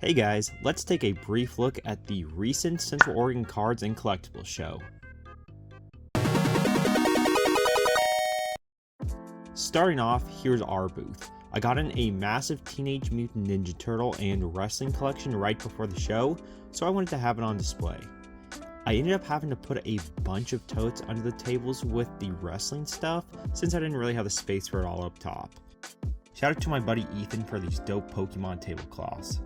Hey guys, let's take a brief look at the recent Central Oregon Cards and Collectibles show. Starting off, here's our booth. I got in a massive Teenage Mutant Ninja Turtle and wrestling collection right before the show, so I wanted to have it on display. I ended up having to put a bunch of totes under the tables with the wrestling stuff since I didn't really have the space for it all up top. Shout out to my buddy Ethan for these dope Pokemon tablecloths.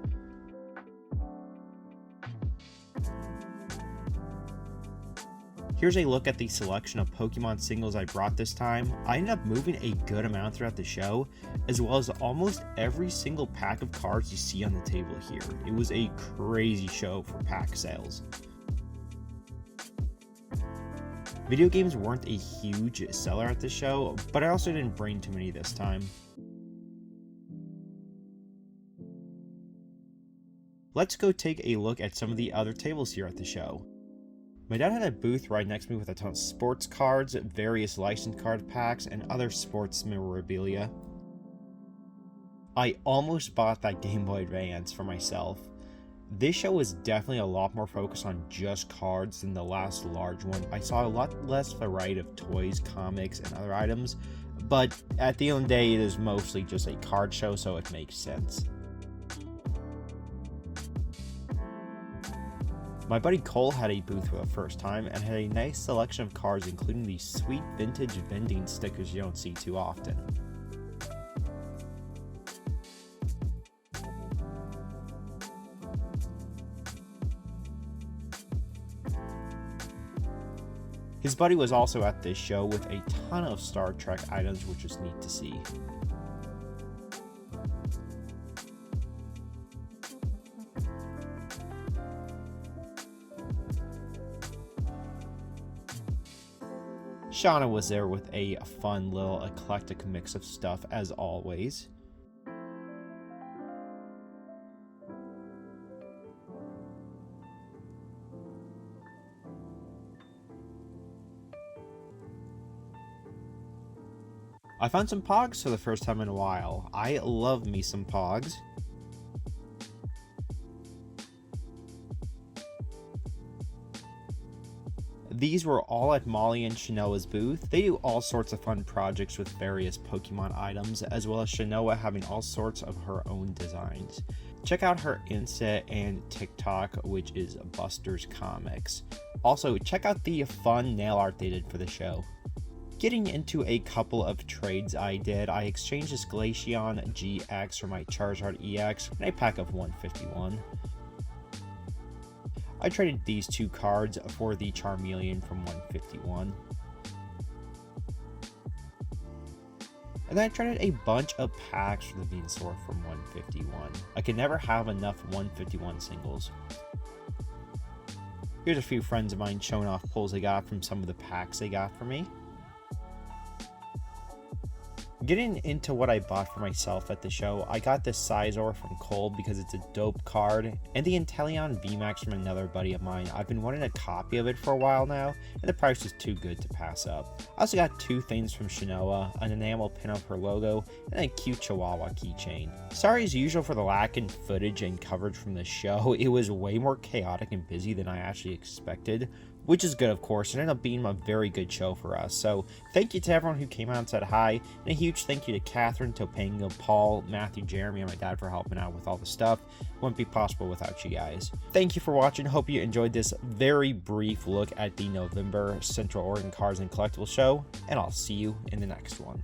Here's a look at the selection of Pokemon singles I brought this time. I ended up moving a good amount throughout the show, as well as almost every single pack of cards you see on the table here. It was a crazy show for pack sales. Video games weren't a huge seller at the show, but I also didn't bring too many this time. Let's go take a look at some of the other tables here at the show. My dad had a booth right next to me with a ton of sports cards, various license card packs, and other sports memorabilia. I almost bought that Game Boy Advance for myself. This show was definitely a lot more focused on just cards than the last large one. I saw a lot less variety of toys, comics, and other items, but at the end of the day, it is mostly just a card show, so it makes sense. My buddy Cole had a booth for the first time and had a nice selection of cards, including these sweet vintage vending stickers you don't see too often. His buddy was also at this show with a ton of Star Trek items, which was neat to see. Shauna was there with a fun little eclectic mix of stuff as always. I found some Pogs for the first time in a while. I love me some Pogs. These were all at Molly and Shanoa's booth. They do all sorts of fun projects with various Pokemon items, as well as Shanoa having all sorts of her own designs. Check out her Insta and TikTok, which is Buster's Comics. Also, check out the fun nail art they did for the show. Getting into a couple of trades I did, I exchanged this Glaceon GX for my Charizard EX and a pack of 151. I traded these two cards for the Charmeleon from 151. And then I traded a bunch of packs for the Venusaur from 151. I could never have enough 151 singles. Here's a few friends of mine showing off pulls they got from some of the packs they got for me. Getting into what I bought for myself at the show, I got this Scizor from Cole because it's a dope card, and the Inteleon VMAX from another buddy of mine. I've been wanting a copy of it for a while now, and the price was too good to pass up. I also got two things from Shanoa, an enamel pin of her logo, and a cute Chihuahua keychain. Sorry as usual for the lack in footage and coverage from the show. It was way more chaotic and busy than I actually expected, which is good, of course. It ended up being a very good show for us. So thank you to everyone who came out and said hi, and a huge thank you to Catherine, Topanga, Paul, Matthew, Jeremy, and my dad for helping out with all the stuff. It wouldn't be possible without you guys. Thank you for watching. Hope you enjoyed this very brief look at the November Central Oregon Cards and Collectibles show, and I'll see you in the next one.